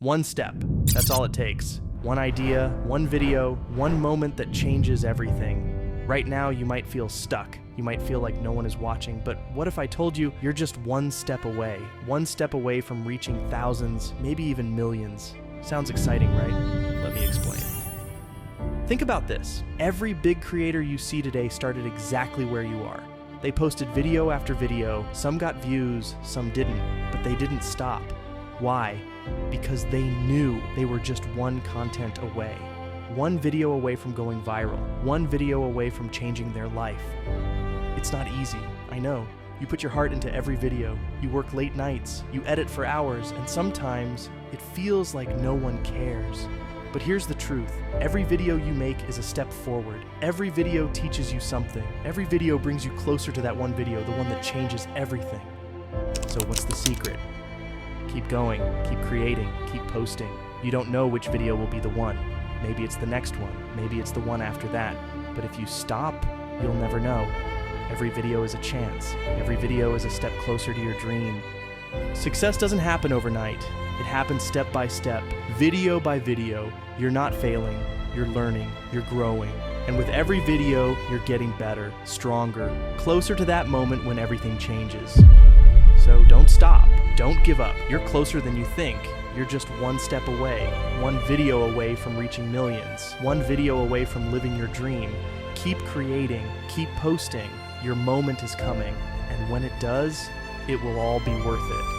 One step. That's all it takes. One idea, one video, one moment that changes everything. Right now, you might feel stuck. You might feel like no one is watching, but what if I told you you're just one step away? One step away from reaching thousands, maybe even millions. Sounds exciting, right? Let me explain. Think about this. Every big creator you see today started exactly where you are. They posted video after video. Some got views, some didn't, but they didn't stop. Why? Because they knew they were just one content away. One video away from going viral. One video away from changing their life. It's not easy, I know. You put your heart into every video. You work late nights. You edit for hours, and sometimes it feels like no one cares. But here's the truth. Every video you make is a step forward. Every video teaches you something. Every video brings you closer to that one video, the one that changes everything. So what's the secret? Keep going, keep creating, keep posting. You don't know which video will be the one. Maybe it's the next one, maybe it's the one after that. But if you stop, you'll never know. Every video is a chance. Every video is a step closer to your dream. Success doesn't happen overnight. It happens step by step, video by video. You're not failing, you're learning, you're growing. And with every video, you're getting better, stronger, closer to that moment when everything changes. So don't stop, don't give up. You're closer than you think. You're just one step away, one video away from reaching millions, one video away from living your dream. Keep creating, keep posting. Your moment is coming, and when it does, it will all be worth it.